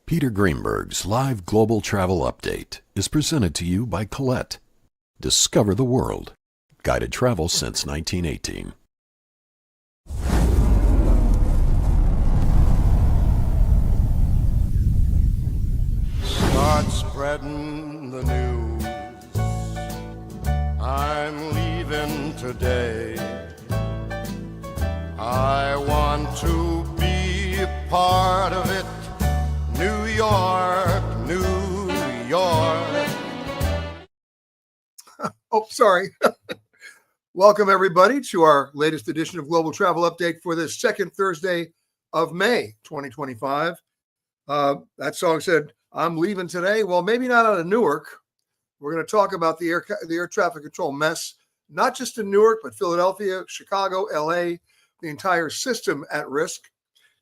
Peter Greenberg's live global travel update is presented to you by Colette. Discover the world. Guided travel since 1918. Start spreading the news. I'm leaving today. I want to be a part of it. New York, New York. Oh, sorry. Welcome, everybody, to our latest edition of Global Travel Update for this second Thursday of May 2025. That song said, I'm leaving today. Well, maybe not out of Newark. We're going to talk about the air traffic control mess, not just in Newark, but Philadelphia, Chicago, LA, the entire system at risk,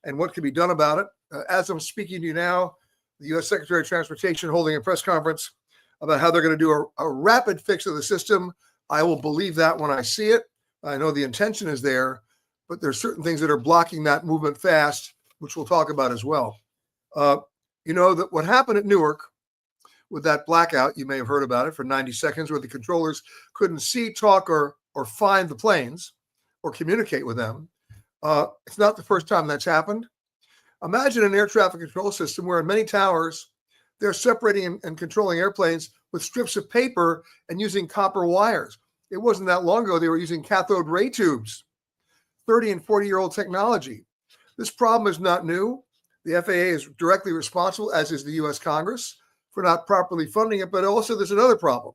and what can be done about it. As I'm speaking to you now, the U.S. Secretary of Transportation holding a press conference about how they're going to do a rapid fix of the system. I will believe that when I see it. I know the intention is there, but there's certain things that are blocking that movement fast, which we'll talk about as well. You know that what happened at Newark with that blackout, you may have heard about it, for 90 seconds, where the controllers couldn't see, talk, or find the planes or communicate with them. It's not the first time that's happened. Imagine an air traffic control system where in many towers, they're separating and controlling airplanes with strips of paper and using copper wires. It wasn't that long ago they were using cathode ray tubes, 30 and 40-year-old technology. This problem is not new. The FAA is directly responsible, as is the U.S. Congress, for not properly funding it. But also there's another problem.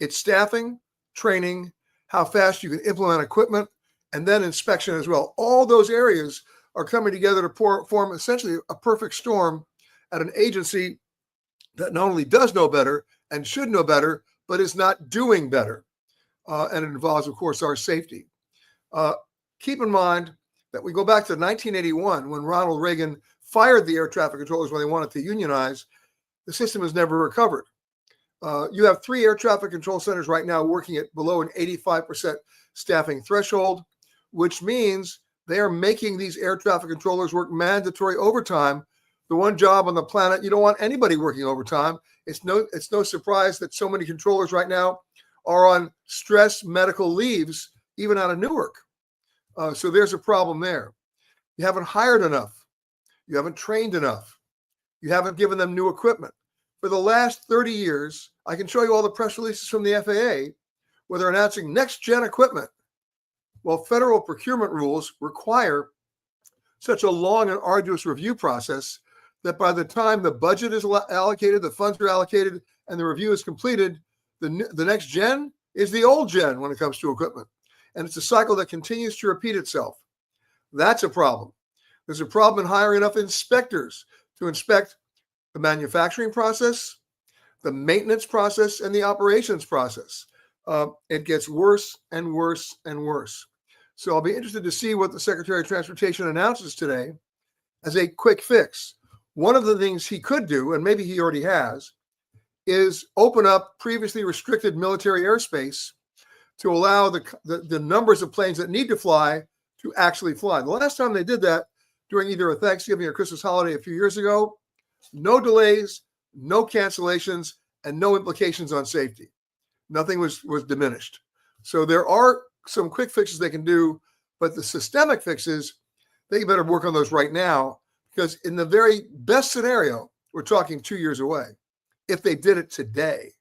It's staffing, training, how fast you can implement equipment, and then inspection as well. All those areas are coming together to form essentially a perfect storm at an agency that not only does know better and should know better, but is not doing better. And it involves, of course, our safety. Keep in mind that we go back to 1981 when Ronald Reagan fired the air traffic controllers when they wanted to unionize. The system has never recovered. You have 3 air traffic control centers right now working at below an 85% staffing threshold, which means they are making these air traffic controllers work mandatory overtime. The one job on the planet, you don't want anybody working overtime. It's no surprise that so many controllers right now are on stress medical leaves, even out of Newark. So there's a problem there. You haven't hired enough. You haven't trained enough. You haven't given them new equipment. For the last 30 years, I can show you all the press releases from the FAA where they're announcing next-gen equipment. Well, federal procurement rules require such a long and arduous review process that by the time the budget is allocated, the funds are allocated, and the review is completed, the next gen is the old gen when it comes to equipment. And it's a cycle that continues to repeat itself. That's a problem. There's a problem in hiring enough inspectors to inspect the manufacturing process, the maintenance process, and the operations process. It gets worse and worse and worse. So I'll be interested to see what the Secretary of Transportation announces today as a quick fix. One of the things he could do, and maybe he already has, is open up previously restricted military airspace to allow the numbers of planes that need to fly to actually fly. The last time they did that during either a Thanksgiving or Christmas holiday a few years ago, no delays, no cancellations, and no implications on safety. Nothing was diminished. So there are some quick fixes they can do, but the systemic fixes, they better work on those right now, because in the very best scenario, we're talking 2 years away if they did it today.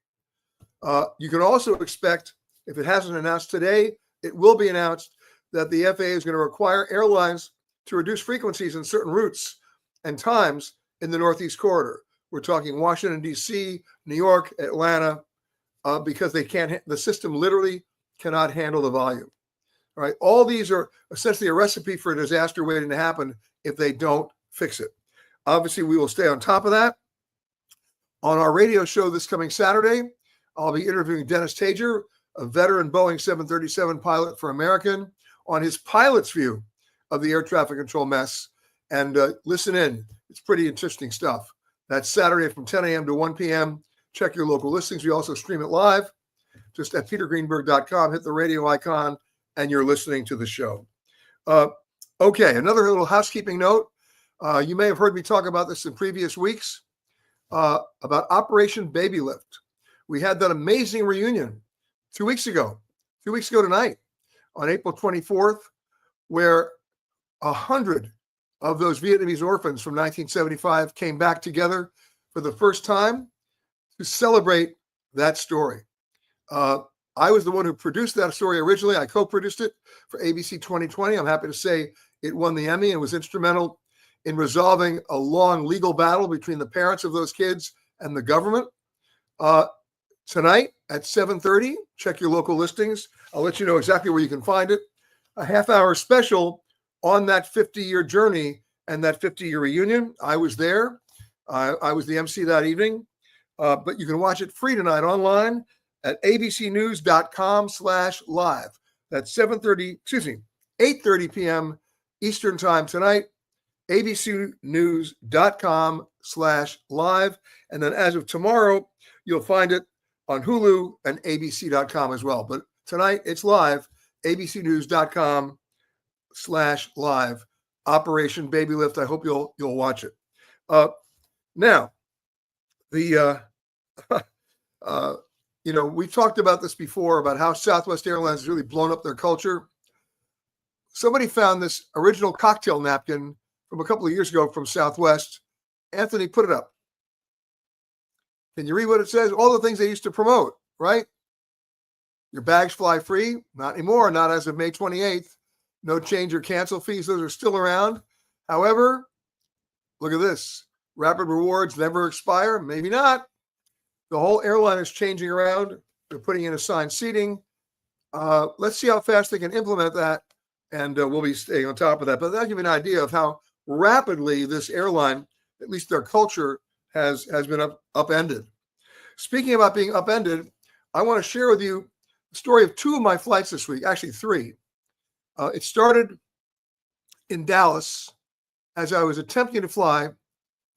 You can also expect, if it hasn't announced today, it will be announced that the FAA is going to require airlines to reduce frequencies in certain routes and times in the Northeast Corridor. We're talking Washington, D.C., New York, Atlanta, because they can't. The system literally cannot handle the volume. All right, all these are essentially a recipe for a disaster waiting to happen if they don't fix it. Obviously, we will stay on top of that. On our radio show this coming Saturday, I'll be interviewing Dennis Tager, a veteran Boeing 737 pilot for American, on his pilot's view of the air traffic control mess. And listen in. It's pretty interesting stuff. That's Saturday from 10 a.m. to 1 p.m. Check your local listings. We also stream it live just at petergreenberg.com. Hit the radio icon, and you're listening to the show. Okay, another little housekeeping note. You may have heard me talk about this in previous weeks, about Operation Babylift. We had that amazing reunion 2 weeks ago tonight, on April 24th, where 100 of those Vietnamese orphans from 1975 came back together for the first time to celebrate that story. I was the one who produced that story originally. I co-produced it for ABC 2020. I'm happy to say it won the Emmy and was instrumental in resolving a long legal battle between the parents of those kids and the government. Tonight at 7:30, check your local listings. I'll let you know exactly where you can find it. A half-hour special on that 50-year journey and that 50-year reunion. I was there. I was the MC that evening. But you can watch it free tonight online at abcnews.com/live. That's 8:30 p.m. Eastern time tonight, abcnews.com/live. And then as of tomorrow, you'll find it on Hulu and abc.com as well. But tonight it's live, abcnews.com/live. Operation Babylift. I hope you'll watch it. Now, we've talked about this before, about how Southwest Airlines has really blown up their culture. Somebody found this original cocktail napkin from a couple of years ago from Southwest. Anthony, put it up. Can you read what it says? All the things they used to promote, right? Your bags fly free. Not anymore. Not as of May 28th. No change or cancel fees. Those are still around. However, look at this. Rapid rewards never expire. Maybe not. The whole airline is changing around. They're putting in assigned seating. Let's see how fast they can implement that, and we'll be staying on top of that. But that'll give you an idea of how rapidly this airline, at least their culture, has been upended. Speaking about being upended, I want to share with you the story of two of my flights this week, actually three. It started in Dallas as I was attempting to fly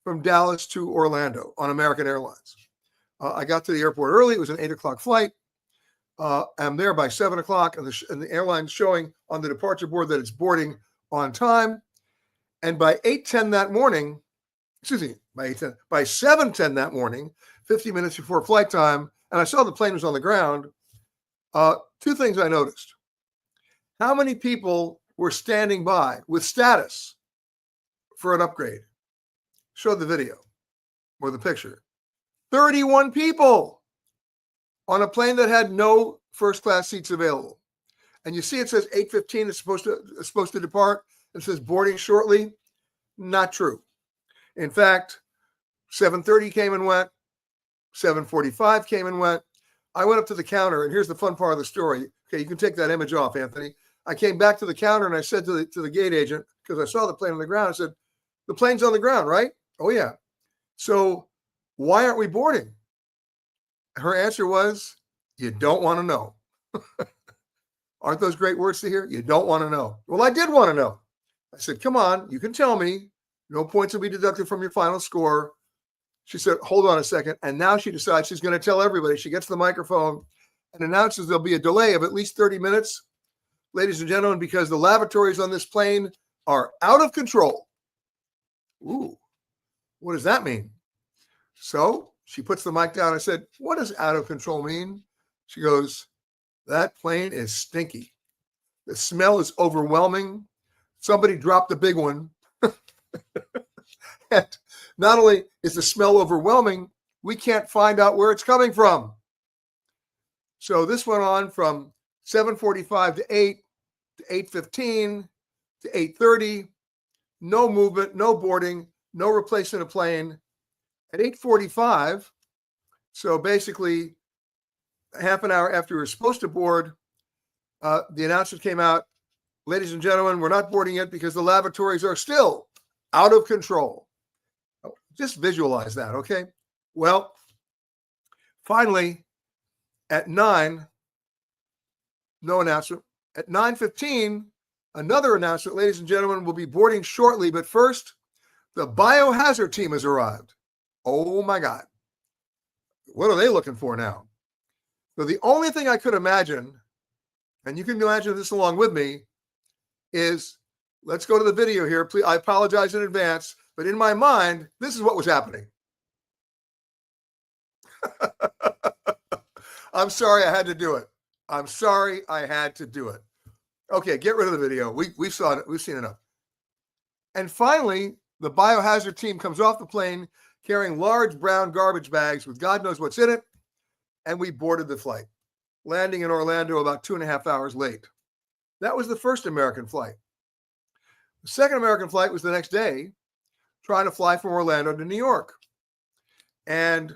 from Dallas to Orlando on American Airlines. I got to the airport early. It was an 8 o'clock flight. I'm there by 7 o'clock, and the airline's showing on the departure board that it's boarding on time. And by 8:10 that morning, by 7:10 that morning, 50 minutes before flight time, and I saw the plane was on the ground, two things I noticed. How many people were standing by with status for an upgrade? Show the video or the picture. 31 people on a plane that had no first-class seats available. And you see it says 8:15 is supposed to depart. It says boarding shortly. Not true. In fact, 7:30 came and went. 7:45 came and went. I went up to the counter, and here's the fun part of the story. Okay, you can take that image off, Anthony. I came back to the counter, and I said to the gate agent, because I saw the plane on the ground, I said, the plane's on the ground, right? Oh, yeah. So why aren't we boarding? Her answer was, you don't want to know. Aren't those great words to hear? You don't want to know. Well, I did want to know. I said, come on, you can tell me. No points will be deducted from your final score. She said, hold on a second. And now she decides she's going to tell everybody. She gets the microphone and announces there'll be a delay of at least 30 minutes, ladies and gentlemen, because the lavatories on this plane are out of control. Ooh, what does that mean? So she puts the mic down. I said, what does out of control mean? She goes, that plane is stinky. The smell is overwhelming. Somebody dropped a big one. And not only is the smell overwhelming, we can't find out where it's coming from. So this went on from 7:45 to 8 to 8:15 to 8:30. No movement, no boarding, no replacing a plane. At 8:45, so basically half an hour after we were supposed to board, the announcement came out, ladies and gentlemen, we're not boarding yet because the lavatories are still out of control. Just visualize that, okay? Well, Finally, at 9, no announcement. At 9:15, another announcement. Ladies and gentlemen, we'll be boarding shortly, but first, the biohazard team has arrived. Oh my God. What are they looking for now? So the only thing I could imagine, and you can imagine this along with me, is let's go to the video here. Please, I apologize in advance, but in my mind, this is what was happening. I'm sorry I had to do it. I'm sorry I had to do it. Okay, get rid of the video. We saw it. We've seen enough. And finally, the biohazard team comes off the plane carrying large brown garbage bags with God knows what's in it, and we boarded the flight, landing in Orlando about 2.5 hours late. That was the first American flight. The second American flight was the next day, trying to fly from Orlando to New York. And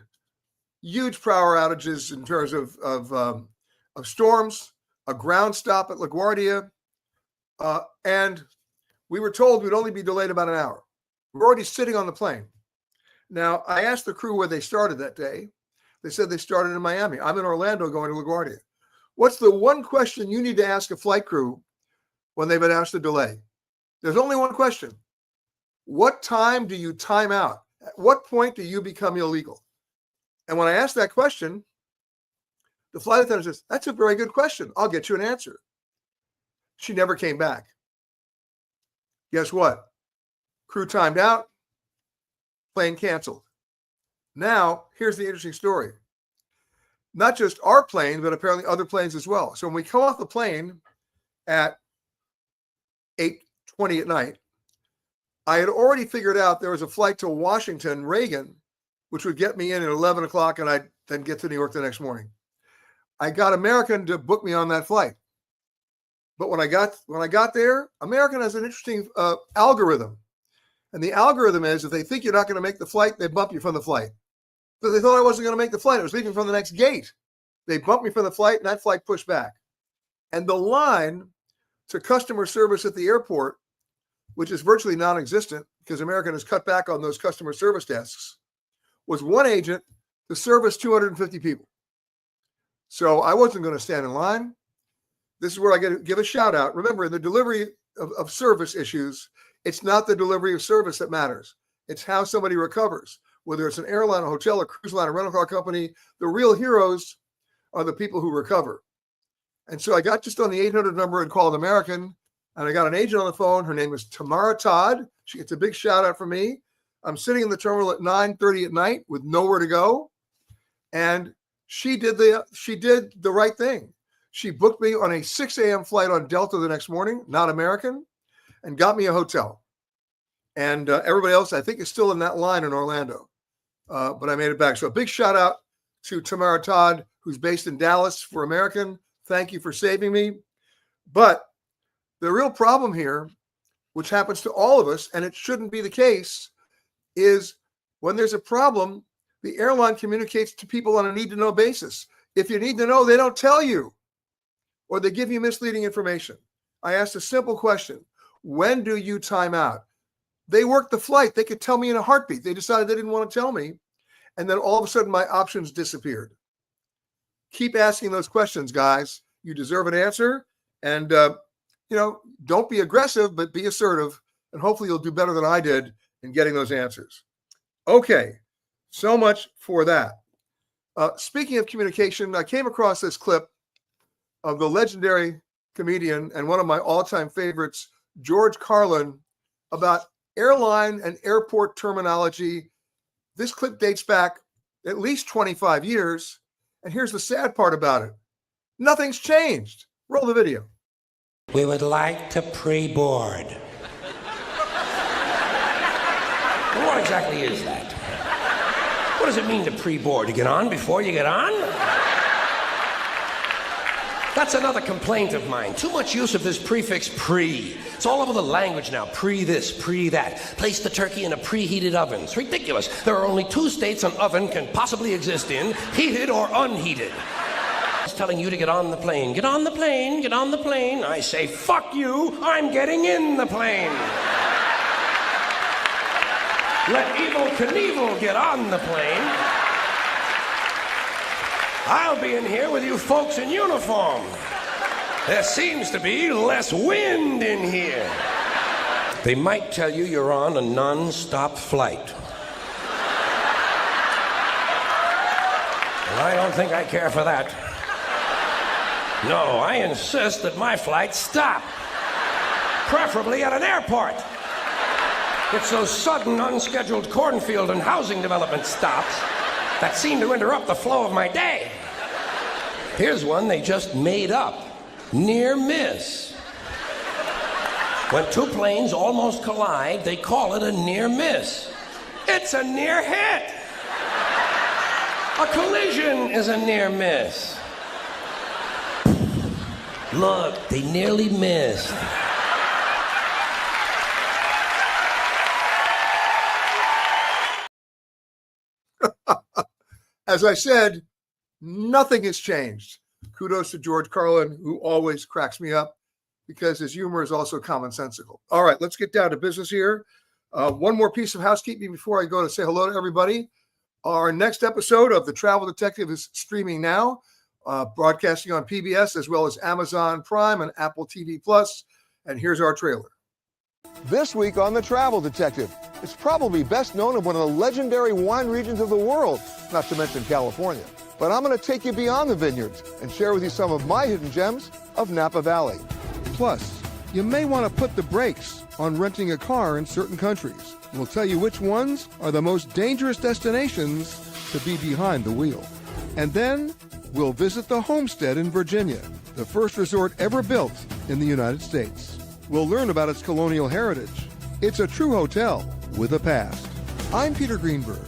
huge power outages in terms of storms, a ground stop at LaGuardia, and we were told we'd only be delayed about an hour. We're already sitting on the plane. Now, I asked the crew where they started that day. They said they started in Miami. I'm in Orlando going to LaGuardia. What's the one question you need to ask a flight crew when they've announced a delay? There's only one question. What time do you time out? At what point do you become illegal? And when I asked that question, the flight attendant says, that's a very good question. I'll get you an answer. She never came back. Guess what? Crew timed out, plane canceled. Now, here's the interesting story. Not just our plane, but apparently other planes as well. So when we come off the plane at 8:20 at night, I had already figured out there was a flight to Washington, Reagan, which would get me in at 11 o'clock, and I'd then get to New York the next morning. I got American to book me on that flight. But when I got there, American has an interesting algorithm. And the algorithm is if they think you're not going to make the flight, they bump you from the flight. So they thought I wasn't going to make the flight. I was leaving from the next gate. They bumped me from the flight, and that flight pushed back. And the line to customer service at the airport, which is virtually non-existent because American has cut back on those customer service desks, was one agent to service 250 people. So I wasn't going to stand in line. This is where I get to give a shout out. Remember, in the delivery of service issues, it's not the delivery of service that matters. It's how somebody recovers. Whether it's an airline, a hotel, a cruise line, a rental car company, the real heroes are the people who recover. And so I got just on the 800 number and called American, and I got an agent on the phone. Her name is Tamara Todd. She gets a big shout out from me. I'm sitting in the terminal at 9:30 at night with nowhere to go. And she did the right thing. She booked me on a 6 a.m. flight on Delta the next morning, not American, and got me a hotel. And everybody else, I think, is still in that line in Orlando. But I made it back. So a big shout out to Tamara Todd, who's based in Dallas for American. Thank you for saving me. But the real problem here, which happens to all of us, and it shouldn't be the case, is when there's a problem, the airline communicates to people on a need-to-know basis. If you need to know, they don't tell you, or they give you misleading information. I asked a simple question. When do you time out? They worked the flight. They could tell me in a heartbeat. They decided they didn't want to tell me. And then all of a sudden, my options disappeared. Keep asking those questions, guys. You deserve an answer. And, don't be aggressive, but be assertive. And hopefully you'll do better than I did in getting those answers. Okay. So much for that. Speaking of communication, I came across this clip of the legendary comedian and one of my all-time favorites, George Carlin, about airline and airport terminology. This clip dates back at least 25 years. And here's the sad part about it. Nothing's changed. Roll the video. We would like to pre-board. Well, what exactly is that? What does it mean to pre-board? To get on before you get on? That's another complaint of mine. Too much use of this prefix pre. It's all over the language now. Pre this, pre that. Place the turkey in a preheated oven. It's ridiculous. There are only 2 states an oven can possibly exist in, heated or unheated. It's telling you to get on the plane. Get on the plane, get on the plane. I say, fuck you, I'm getting in the plane. Let Evel Knievel get on the plane. I'll be in here with you folks in uniform. There seems to be less wind in here. They might tell you you're on a non-stop flight. And I don't think I care for that. No, I insist that my flights stop. Preferably at an airport. It's those sudden, unscheduled cornfield and housing development stops that seem to interrupt the flow of my day. Here's one they just made up. Near miss. When two planes almost collide, they call it a near miss. It's a near hit. A collision is a near miss. Look, they nearly missed. As I said, nothing has changed. Kudos to George Carlin, who always cracks me up because his humor is also commonsensical. All right, let's get down to business here. One more piece of housekeeping before I go to say hello to everybody. Our next episode of The Travel Detective is streaming now, broadcasting on PBS as well as Amazon Prime and Apple TV Plus. And here's our trailer. This week on The Travel Detective, it's probably best known as one of the legendary wine regions of the world, not to mention California. But I'm going to take you beyond the vineyards and share with you some of my hidden gems of Napa Valley. Plus, you may want to put the brakes on renting a car in certain countries. We'll tell you which ones are the most dangerous destinations to be behind the wheel. And then we'll visit the Homestead in Virginia, the first resort ever built in the United States. We'll learn about its colonial heritage. It's a true hotel with a past. I'm Peter Greenberg.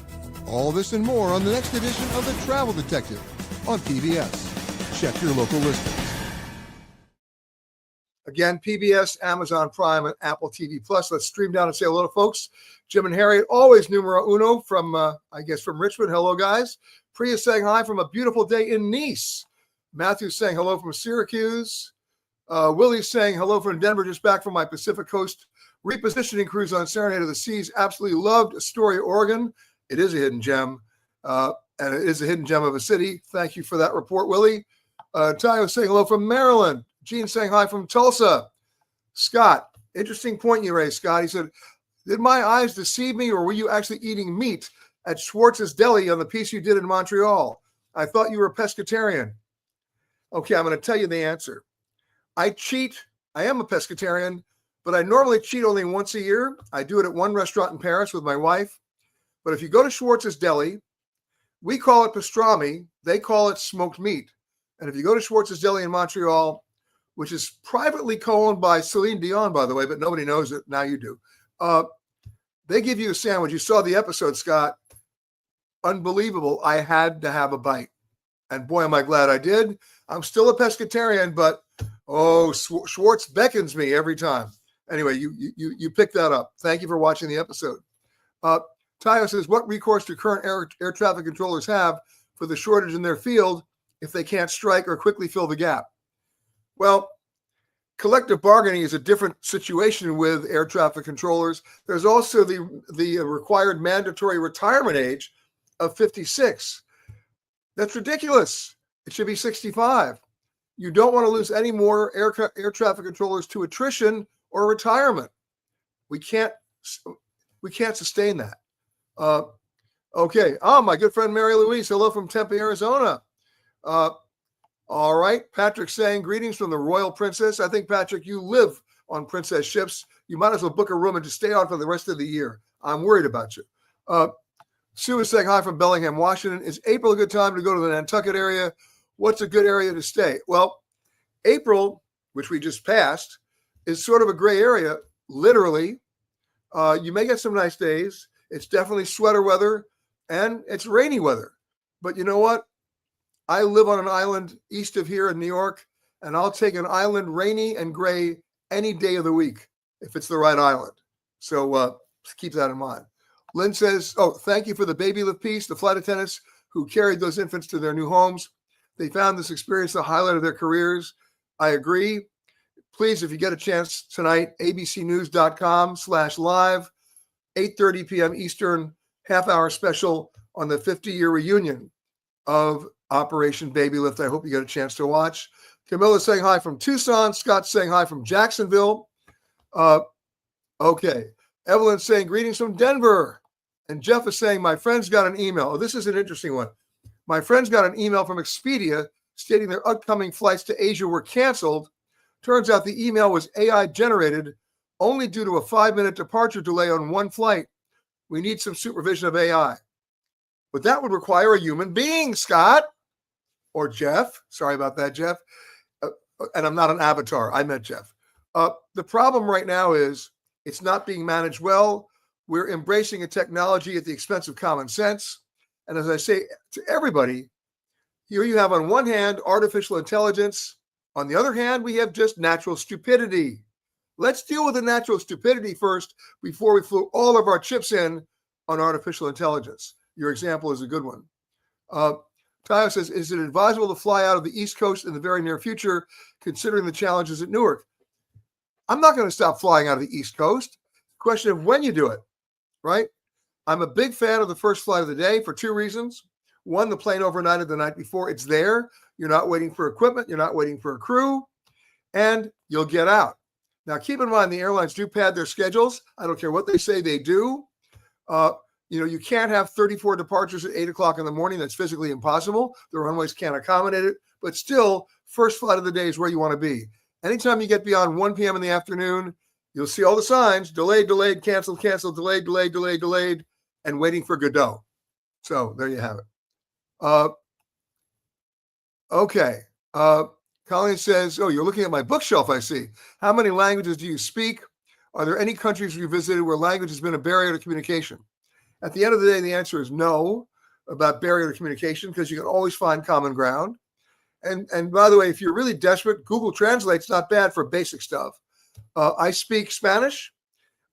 All this and more on the next edition of The Travel Detective on PBS. Check your local listings. Again, PBS, Amazon Prime, and Apple TV Plus. Let's stream down and say hello to folks. Jim and Harriet, always numero uno from, from Richmond. Hello, guys. Priya saying hi from a beautiful day in Nice. Matthew saying hello from Syracuse. Willie's saying hello from Denver, just back from my Pacific Coast repositioning cruise on Serenade of the Seas. Absolutely loved Astoria, Oregon. It is a hidden gem, and it is a hidden gem of a city. Thank you for that report, Willie. Tayo saying hello from Maryland. Gene saying hi from Tulsa. Scott, interesting point you raised, Scott. He said, did my eyes deceive me, or were you actually eating meat at Schwartz's Deli on the piece you did in Montreal? I thought you were a pescatarian. Okay, I'm going to tell you the answer. I cheat. I am a pescatarian, but I normally cheat only once a year. I do it at one restaurant in Paris with my wife. But if you go to Schwartz's Deli, we call it pastrami. They call it smoked meat. And if you go to Schwartz's Deli in Montreal, which is privately co-owned by Celine Dion, by the way, but nobody knows it. Now you do. They give you a sandwich. You saw the episode, Scott. Unbelievable. I had to have a bite. And boy, am I glad I did. I'm still a pescatarian, but Schwartz beckons me every time. Anyway, you picked that up. Thank you for watching the episode. Tayo says, what recourse do current air traffic controllers have for the shortage in their field if they can't strike or quickly fill the gap? Well, collective bargaining is a different situation with air traffic controllers. There's also the required mandatory retirement age of 56. That's ridiculous. It should be 65. You don't want to lose any more air traffic controllers to attrition or retirement. We can't sustain that. Okay. Oh, my good friend Mary Louise. Hello from Tempe, Arizona. All right. Patrick saying greetings from the Royal Princess. I think, Patrick, you live on Princess ships. You might as well book a room and just stay on for the rest of the year. I'm worried about you. Sue is saying hi from Bellingham, Washington. Is April a good time to go to the Nantucket area? What's a good area to stay? Well, April, which we just passed, is sort of a gray area, literally. You may get some nice days. It's definitely sweater weather, and it's rainy weather. But you know what? I live on an island east of here in New York, and I'll take an island rainy and gray any day of the week if it's the right island. So keep that in mind. Lynn says, thank you for the Babylift piece. The flight attendants who carried those infants to their new homes, they found this experience the highlight of their careers. I agree. Please, if you get a chance tonight, abcnews.com/live, 8:30 p.m. Eastern, half-hour special on the 50-year reunion of Operation Babylift. I hope you get a chance to watch. Camilla's saying hi from Tucson. Scott's saying hi from Jacksonville. Okay. Evelyn's saying greetings from Denver. And Jeff is saying, my friends got an email. Oh, this is an interesting one. My friends got an email from Expedia stating their upcoming flights to Asia were canceled. Turns out the email was AI generated only due to a 5-minute departure delay on one flight. We need some supervision of AI. But that would require a human being, Scott. Or Jeff. Sorry about that, Jeff. And I'm not an avatar. I met Jeff. The problem right now is it's not being managed well. We're embracing a technology at the expense of common sense. And as I say to everybody, here you have on one hand artificial intelligence. On the other hand, we have just natural stupidity. Let's deal with the natural stupidity first before we flew all of our chips in on artificial intelligence. Your example is a good one. Tayo says, is it advisable to fly out of the East Coast in the very near future, considering the challenges at Newark? I'm not going to stop flying out of the East Coast. Question of when you do it, right? I'm a big fan of the first flight of the day for two reasons. One, the plane overnighted the night before. It's there. You're not waiting for equipment. You're not waiting for a crew. And you'll get out. Now, keep in mind, the airlines do pad their schedules. I don't care what they say they do. You can't have 34 departures at 8 o'clock in the morning. That's physically impossible. The runways can't accommodate it. But still, first flight of the day is where you want to be. Anytime you get beyond 1 p.m. in the afternoon, you'll see all the signs, delayed, delayed, canceled, canceled, delayed, delayed, delayed, delayed, and waiting for Godot. So there you have it. Okay. Colleen says, oh, you're looking at my bookshelf, I see. How many languages do you speak? Are there any countries you visited where language has been a barrier to communication? At the end of the day, the answer is no about barrier to communication because you can always find common ground. And by the way, if you're really desperate, Google Translate's not bad for basic stuff. I speak Spanish,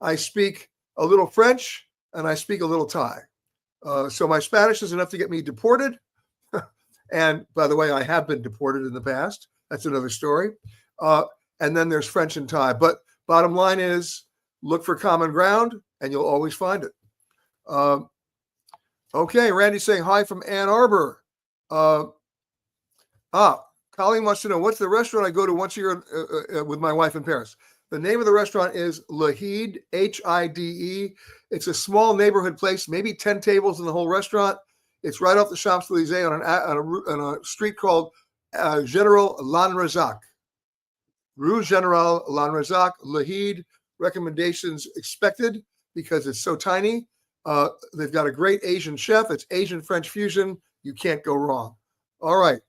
I speak a little French, and I speak a little Thai. So my Spanish is enough to get me deported. And by the way, I have been deported in the past. That's another story. And then there's French and Thai. But bottom line is look for common ground and you'll always find it. Okay, Randy's saying hi from Ann Arbor. Colleen wants to know, what's the restaurant I go to once a year with my wife in Paris? The name of the restaurant is Lahide, Hide. It's a small neighborhood place, maybe 10 tables in the whole restaurant. It's right off the Champs-Élysées on a street called General Lanrezac. Rue General Lanrezac, Lahide. Recommendations expected because it's so tiny. They've got a great Asian chef. It's Asian-French fusion. You can't go wrong. All right.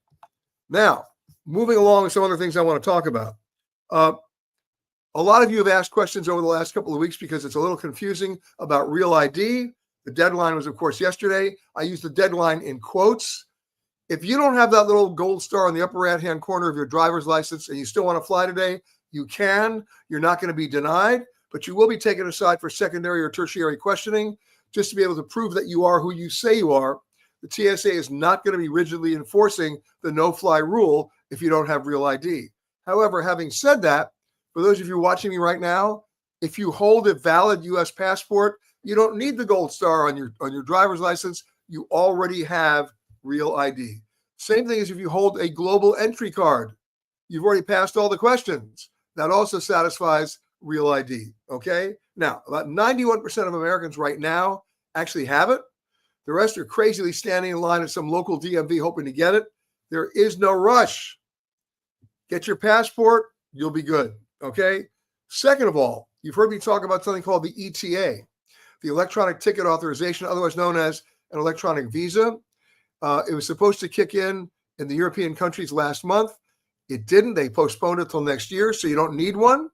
Now, moving along with some other things I want to talk about. A lot of you have asked questions over the last couple of weeks because it's a little confusing about Real ID. The deadline was, of course, yesterday. I used the deadline in quotes. If you don't have that little gold star on the upper right-hand corner of your driver's license and you still want to fly today, you can. You're not going to be denied, but you will be taken aside for secondary or tertiary questioning just to be able to prove that you are who you say you are. The TSA is not going to be rigidly enforcing the no-fly rule if you don't have Real ID. However, having said that, for those of you watching me right now, if you hold a valid U.S. passport, you don't need the gold star on your driver's license. You already have Real ID. Same thing as if you hold a global entry card. You've already passed all the questions. That also satisfies Real ID, okay? Now, about 91% of Americans right now actually have it. The rest are crazily standing in line at some local DMV hoping to get it. There is no rush. Get your passport, you'll be good, okay? Second of all, you've heard me talk about something called the ETA, the Electronic Ticket Authorization, otherwise known as an electronic visa. It was supposed to kick in the European countries last month. It didn't. They postponed it till next year, so you don't need one.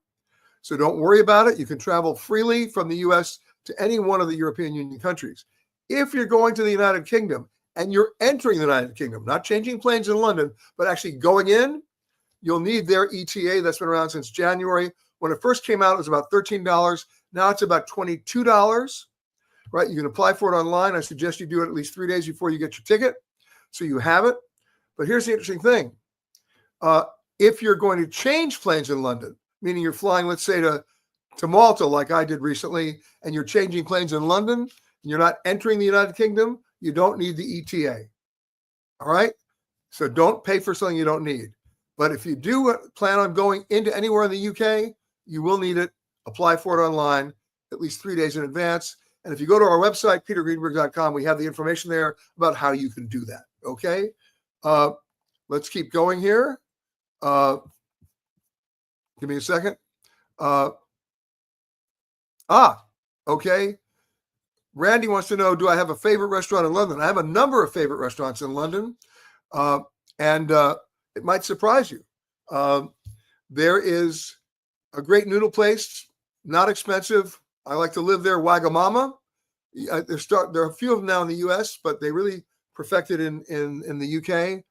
So don't worry about it. You can travel freely from the U.S. to any one of the European Union countries. If you're going to the United Kingdom and you're entering the United Kingdom, not changing planes in London, but actually going in, you'll need their ETA. That's been around since January. When it first came out, it was about $13. Now it's about $22, right? You can apply for it online. I suggest you do it at least 3 days before you get your ticket so you have it. But here's the interesting thing. If you're going to change planes in London, meaning you're flying, let's say, to Malta like I did recently, and you're changing planes in London, and you're not entering the United Kingdom, you don't need the ETA. All right? So don't pay for something you don't need. But if you do plan on going into anywhere in the UK, you will need it. Apply for it online at least 3 days in advance. And if you go to our website, petergreenberg.com, we have the information there about how you can do that. Okay. Let's keep going here. Give me a second. Okay. Randy wants to know, do I have a favorite restaurant in London? I have a number of favorite restaurants in London. And it might surprise you. There is a great noodle place, not expensive. I like to live there, Wagamama. There are a few of them now in the U.S., but they really perfected in the U.K.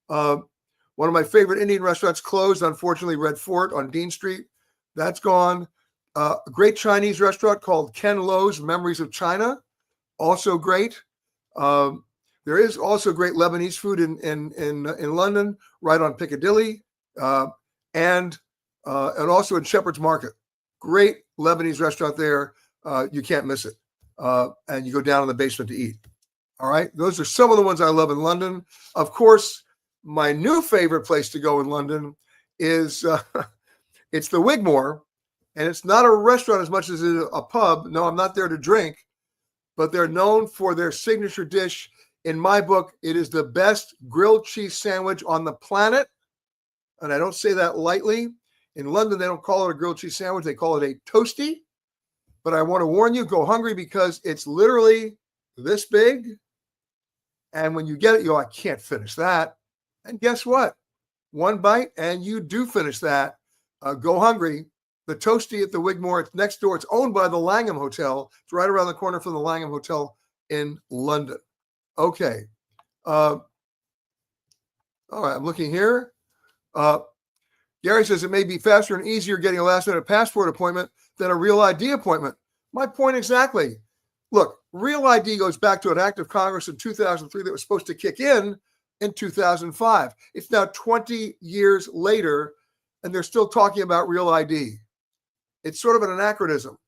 One of my favorite Indian restaurants closed, unfortunately, Red Fort on Dean Street. That's gone. A great Chinese restaurant called Ken Lo's Memories of China, also great. There is also great Lebanese food in London, right on Piccadilly, and also in Shepherd's Market. Great Lebanese restaurant there. You can't miss it. And you go down in the basement to eat. All right. Those are some of the ones I love in London. Of course, my new favorite place to go in London is it's the Wigmore. And it's not a restaurant as much as it is a pub. No, I'm not there to drink, but they're known for their signature dish. In my book, it is the best grilled cheese sandwich on the planet. And I don't say that lightly. In London, they don't call it a grilled cheese sandwich. They call it a toasty. But I want to warn you, go hungry because it's literally this big. And when you get it, you go, I can't finish that. And guess what? One bite and you do finish that. Go hungry. The Toasty at the Wigmore, it's next door. It's owned by the Langham Hotel. It's right around the corner from the Langham Hotel in London. Okay. All right, I'm looking here. Gary says it may be faster and easier getting a last-minute passport appointment than a Real ID appointment. My point exactly. Look, Real ID goes back to an act of Congress in 2003 that was supposed to kick in 2005. It's now 20 years later, and they're still talking about Real ID. It's sort of an anachronism.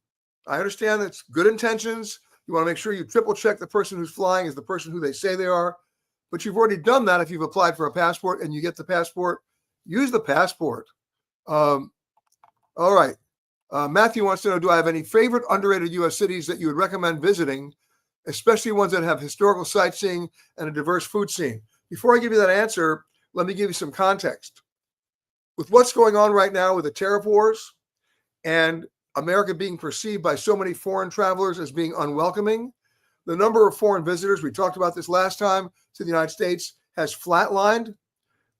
I understand it's good intentions. You want to make sure you triple check the person who's flying is the person who they say they are. But you've already done that if you've applied for a passport and you get the passport. Use the passport. All right. Matthew wants to know, do I have any favorite underrated U.S. cities that you would recommend visiting, especially ones that have historical sightseeing and a diverse food scene? Before I give you that answer, let me give you some context. With what's going on right now with the tariff wars, and America being perceived by so many foreign travelers as being unwelcoming, the number of foreign visitors, we talked about this last time, to the United States has flatlined,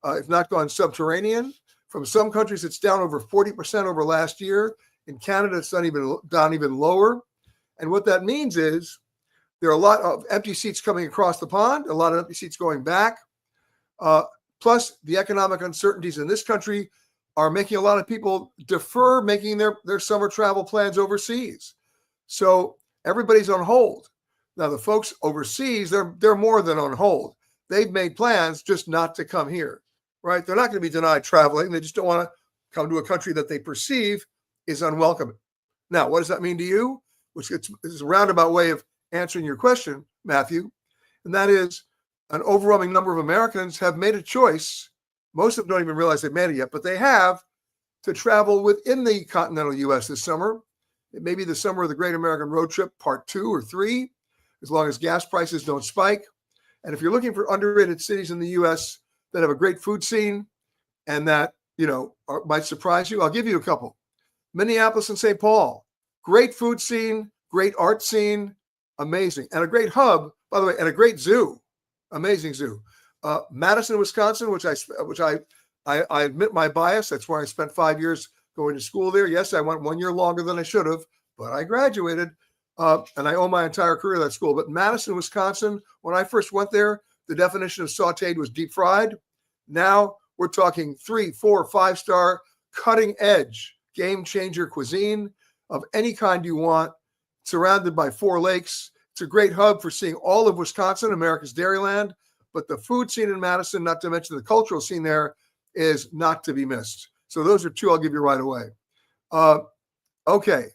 if not gone subterranean. From some countries, it's down over 40% over last year. In Canada, it's down even lower. And what that means is there are a lot of empty seats coming across the pond, a lot of empty seats going back. Plus, the economic uncertainties in this country are making a lot of people defer making their summer travel plans overseas. So everybody's on hold. Now, the folks overseas, they're more than on hold. They've made plans just not to come here, right? They're not going to be denied traveling. They just don't want to come to a country that they perceive is unwelcoming. Now, what does that mean to you? Which is a roundabout way of answering your question, Matthew. And that is an overwhelming number of Americans have made a choice. Most of them don't even realize they've made it yet, but they have, to travel within the continental U.S. this summer. It may be the summer of the Great American Road Trip, part 2 or 3, as long as gas prices don't spike. And if you're looking for underrated cities in the U.S. that have a great food scene and that, might surprise you, I'll give you a couple. Minneapolis and St. Paul, great food scene, great art scene, amazing. And a great hub, by the way, and a great zoo, amazing zoo. Madison, Wisconsin, which I admit my bias. That's where I spent 5 years going to school there. Yes, I went 1 year longer than I should have, but I graduated, and I owe my entire career to that school. But Madison, Wisconsin, when I first went there, the definition of sautéed was deep fried. Now we're talking 3, 4, 5-star, cutting edge, game changer cuisine of any kind you want, surrounded by 4 lakes. It's a great hub for seeing all of Wisconsin, America's Dairyland. But the food scene in Madison, not to mention the cultural scene there, is not to be missed. So those are 2 I'll give you right away. Okay.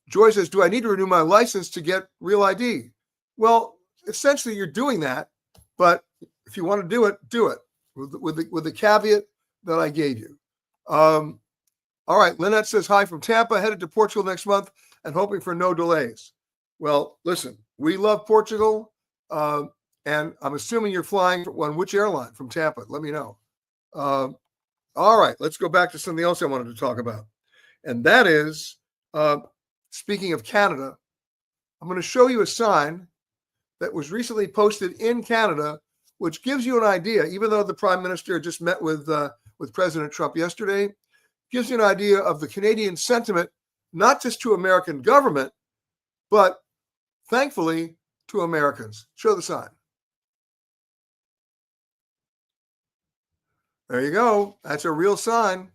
Joy says, do I need to renew my license to get Real ID? Well, essentially you're doing that, but if you want to do it with the caveat that I gave you. All right, Lynette says hi from Tampa, headed to Portugal next month and hoping for no delays. Well, listen, we love Portugal, and I'm assuming you're flying on which airline from Tampa? Let me know. All right, let's go back to something else I wanted to talk about, and that is, speaking of Canada, I'm going to show you a sign that was recently posted in Canada, which gives you an idea, even though the Prime Minister just met with President Trump yesterday, gives you an idea of the Canadian sentiment, not just to American government, but thankfully to Americans. Show the sign. There you go. That's a real sign.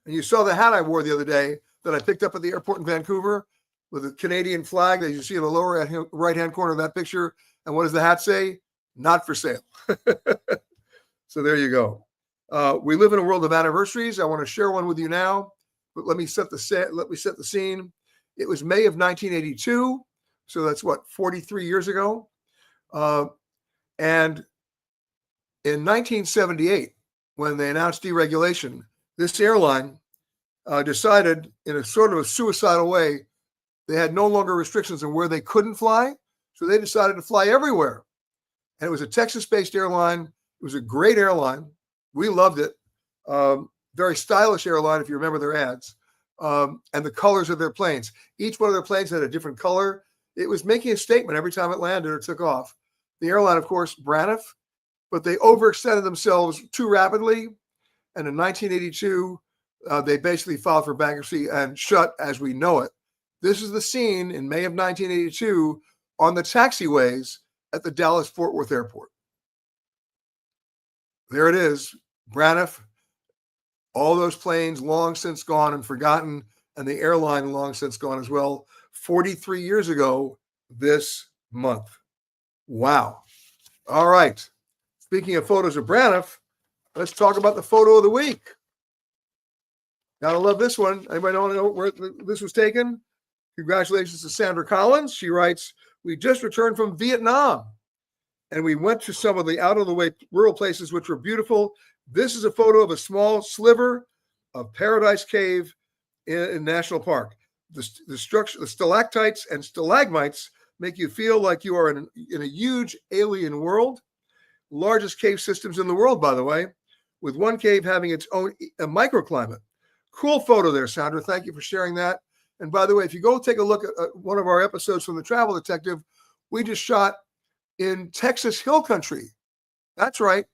And you saw the hat I wore the other day that I picked up at the airport in Vancouver with a Canadian flag that you see in the lower right-hand corner of that picture. And what does the hat say? Not for sale. So there you go. We live in a world of anniversaries. I want to share one with you now, but let me set the scene. It was May of 1982. So that's 43 years ago. And in 1978, when they announced deregulation, this airline decided in a sort of a suicidal way, they had no longer restrictions on where they couldn't fly. So they decided to fly everywhere. And it was a Texas-based airline. It was a great airline. We loved it. Very stylish airline, if you remember their ads. And the colors of their planes. Each one of their planes had a different color. It was making a statement every time it landed or took off. The airline, of course, Braniff, but they overextended themselves too rapidly. And in 1982, they basically filed for bankruptcy and shut as we know it. This is the scene in May of 1982 on the taxiways at the Dallas-Fort Worth Airport. There it is, Braniff. All those planes long since gone and forgotten, and the airline long since gone as well. 43 years ago this month. Wow. All right. Speaking of photos of Braniff, let's talk about the photo of the week. Gotta love this one. Anybody know where this was taken? Congratulations to Sandra Collins. She writes, "We just returned from Vietnam and we went to some of the out-of-the-way rural places which were beautiful. This is a photo of a small sliver of Paradise Cave in National Park. The structure, the stalactites and stalagmites make you feel like you are in a huge alien world. Largest cave systems in the world, by the way, with one cave having its own microclimate." Cool photo there, Sandra. Thank you for sharing that. And by the way, if you go take a look at one of our episodes from The Travel Detective, we just shot in Texas Hill Country. That's right,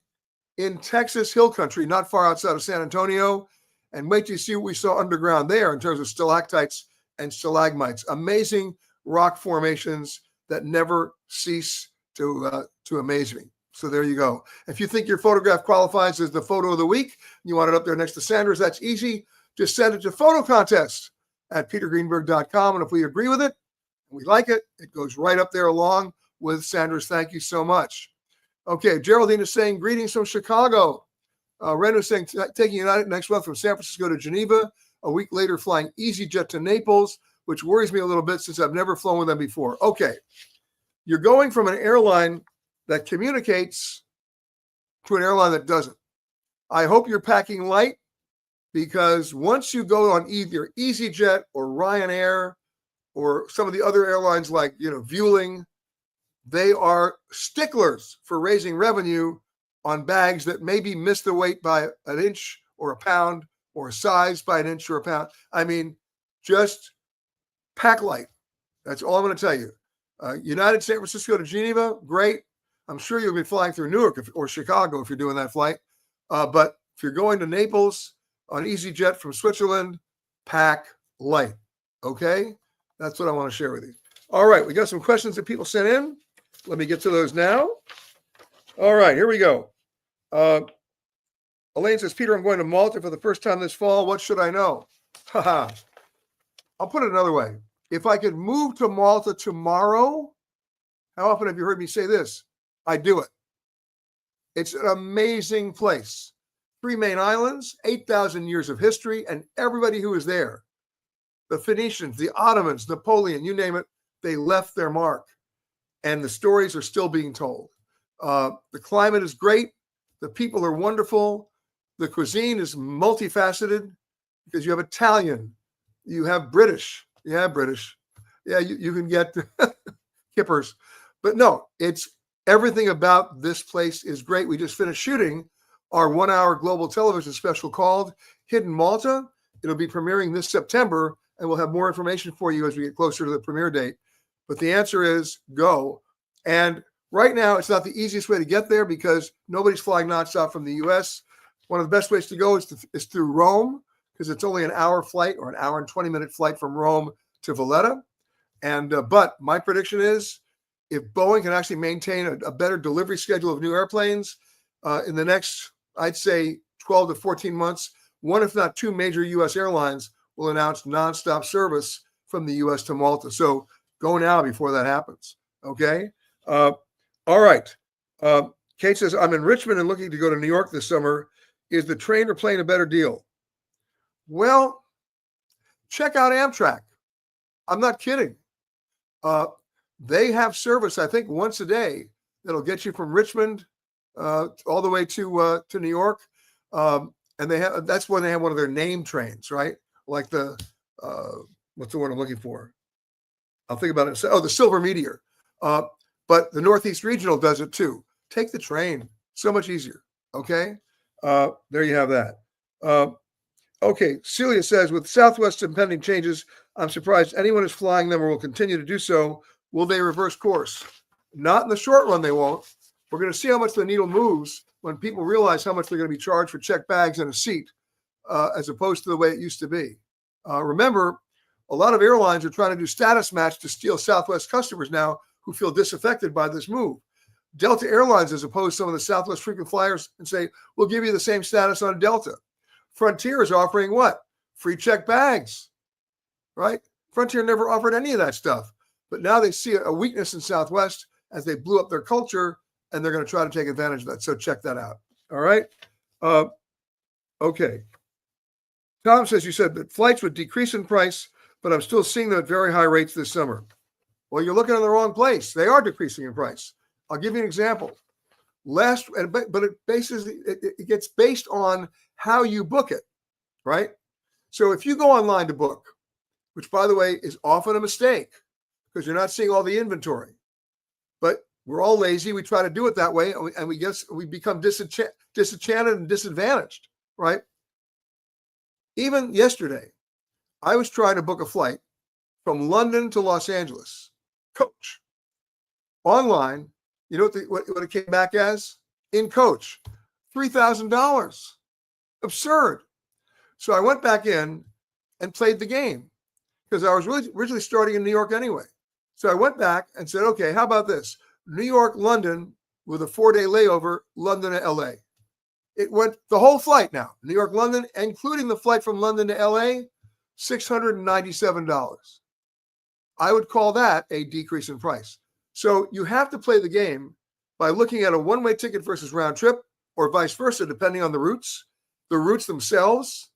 in Texas Hill Country, not far outside of San Antonio. And wait till you see what we saw underground there in terms of stalactites and stalagmites. Amazing rock formations that never cease to amaze me. So there you go. If you think your photograph qualifies as the photo of the week, you want it up there next to Sandra's, that's easy. Just send it to photocontest@petergreenberg.com. And if we agree with it, and we like it, it goes right up there along with Sandra's. Thank you so much. Okay, Geraldine is saying, greetings from Chicago. Ren is saying, taking United next month from San Francisco to Geneva, a week later flying EasyJet to Naples, which worries me a little bit since I've never flown with them before. Okay, you're going from an airline that communicates to an airline that doesn't. I hope you're packing light, because once you go on either EasyJet or Ryanair or some of the other airlines like, Vueling, they are sticklers for raising revenue on bags that maybe miss the weight by an inch or a pound or a size by an inch or a pound. I mean, just pack light. That's all I'm going to tell you. United San Francisco to Geneva, great. I'm sure you'll be flying through Newark or Chicago if you're doing that flight. But if you're going to Naples on EasyJet from Switzerland, pack light. Okay? That's what I want to share with you. All right, we got some questions that people sent in. Let me get to those now. All right, here we go. Elaine says, Peter, I'm going to Malta for the first time this fall. What should I know? I'll put it another way. If I could move to Malta tomorrow, how often have you heard me say this? I'd do it. It's an amazing place. 3 main islands, 8,000 years of history, and everybody who was there, the Phoenicians, the Ottomans, Napoleon, you name it, they left their mark. And the stories are still being told. The climate is great. The people are wonderful. The cuisine is multifaceted because you have Italian, you have British. Yeah, British. Yeah, you can get kippers. But no, it's everything about this place is great. We just finished shooting our 1-hour global television special called Hidden Malta. It'll be premiering this September, and we'll have more information for you as we get closer to the premiere date. But the answer is go. And right now, it's not the easiest way to get there because nobody's flying nonstop from the U.S. One of the best ways to go is through Rome, because it's only an hour flight or an hour and 20-minute flight from Rome to Valletta. And but my prediction is if Boeing can actually maintain a better delivery schedule of new airplanes in the next, I'd say, 12 to 14 months, one, if not two major U.S. airlines will announce nonstop service from the U.S. to Malta. So go now before that happens. Okay. All right. Kate says, I'm in Richmond and looking to go to New York this summer. Is the train or plane a better deal? Well, check out Amtrak. I'm not kidding. They have service, I think, once a day that'll get you from Richmond all the way to New York. And that's when they have one of their name trains, right? Like the what's the word I'm looking for? I'll think about it. Oh, the Silver Meteor. But the Northeast Regional does it too. Take the train. So much easier. Okay. There you have that. Okay. Celia says, with Southwest's impending changes, I'm surprised anyone is flying them or will continue to do so. Will they reverse course? Not in the short run, they won't. We're going to see how much the needle moves when people realize how much they're going to be charged for checked bags and a seat, as opposed to the way it used to be. Remember, a lot of airlines are trying to do status match to steal Southwest customers now who feel disaffected by this move. Delta Airlines has opposed some of the Southwest frequent flyers and say, we'll give you the same status on Delta. Frontier is offering what? Free checked bags, right? Frontier never offered any of that stuff. But now they see a weakness in Southwest as they blew up their culture, and they're going to try to take advantage of that. So check that out. All right. Okay. Tom says, you said that flights would decrease in price, but I'm still seeing them at very high rates this summer. Well, you're looking in the wrong place. They are decreasing in price. I'll give you an example. But it gets based on how you book it, right? So if you go online to book, which by the way is often a mistake because you're not seeing all the inventory, but we're all lazy. We try to do it that way, and we become disenchanted and disadvantaged, right? Even yesterday, I was trying to book a flight from London to Los Angeles, coach. Online, you know what it came back as? In coach, $3,000. Absurd. So I went back in and played the game because I was originally starting in New York anyway. So I went back and said, okay, how about this? New York, London, with a 4-day layover, London to LA. It went the whole flight now, New York, London, including the flight from London to LA, $697. I would call that a decrease in price. So you have to play the game by looking at a one-way ticket versus round trip, or vice versa, depending on the routes themselves,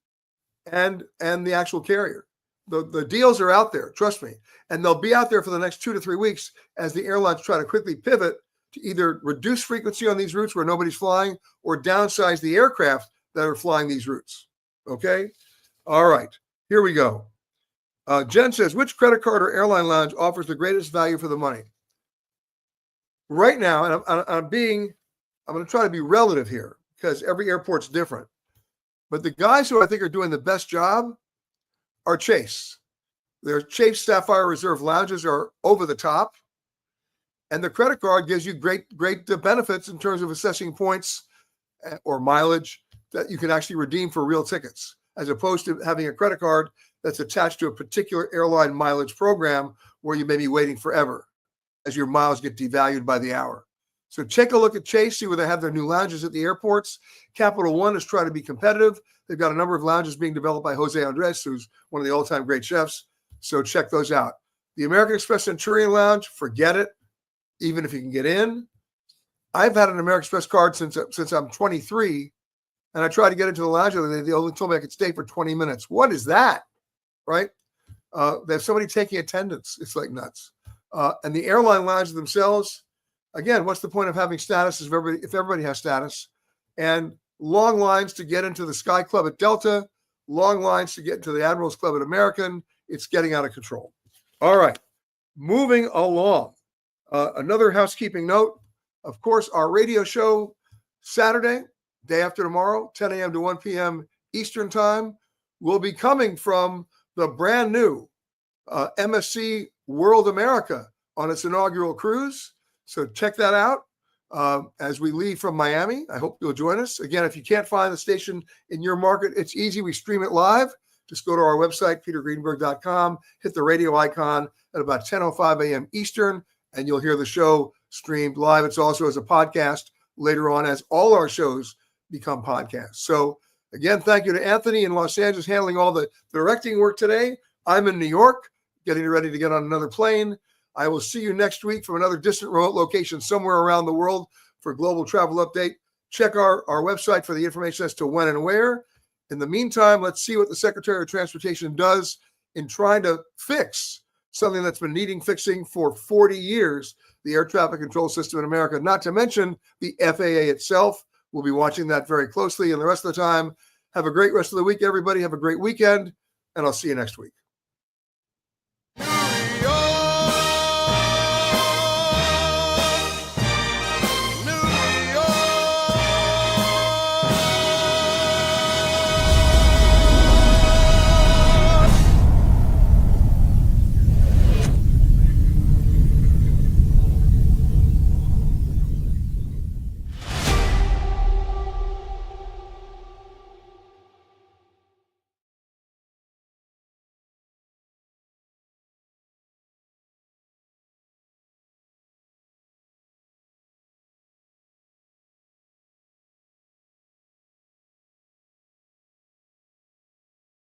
and the actual carrier. The deals are out there, trust me, and they'll be out there for the next 2 to 3 weeks as the airlines try to quickly pivot to either reduce frequency on these routes where nobody's flying or downsize the aircraft that are flying these routes. Okay? All right, here we go. Jen says, which credit card or airline lounge offers the greatest value for the money? Right now, and I'm going to try to be relative here because every airport's different. But the guys who I think are doing the best job are Chase. Their Chase Sapphire Reserve lounges are over the top. And the credit card gives you great benefits in terms of assessing points or mileage that you can actually redeem for real tickets, as opposed to having a credit card that's attached to a particular airline mileage program where you may be waiting forever as your miles get devalued by the hour. So take a look at Chase, see where they have their new lounges at the airports. Capital One is trying to be competitive. They've got a number of lounges being developed by Jose Andres, who's one of the all-time great chefs. So check those out. The American Express Centurion Lounge, forget it, even if you can get in. I've had an American Express card since I'm 23, and I tried to get into the lounge the other day. They only told me I could stay for 20 minutes. What is that, right? They have somebody taking attendance. It's like nuts. And the airline lounges themselves, again, what's the point of having status if everybody has status? And long lines to get into the Sky Club at Delta, long lines to get into the Admirals Club at American. It's getting out of control. All right, moving along. Another housekeeping note, of course, our radio show Saturday, day after tomorrow, 10 a.m. to 1 p.m. Eastern Time, will be coming from the brand new MSC World America on its inaugural cruise. So check that out as we leave from Miami. I hope you'll join us. Again, if you can't find the station in your market, it's easy. We stream it live. Just go to our website, petergreenberg.com, hit the radio icon at about 10:05 a.m. Eastern, and you'll hear the show streamed live. It's also as a podcast later on as all our shows become podcasts. So again, thank you to Anthony in Los Angeles handling all the directing work today. I'm in New York, getting ready to get on another plane. I will see you next week from another distant remote location somewhere around the world for Global Travel Update. Check our website for the information as to when and where. In the meantime, let's see what the Secretary of Transportation does in trying to fix something that's been needing fixing for 40 years, the air traffic control system in America, not to mention the FAA itself. We'll be watching that very closely. And the rest of the time, have a great rest of the week, everybody. Have a great weekend, and I'll see you next week.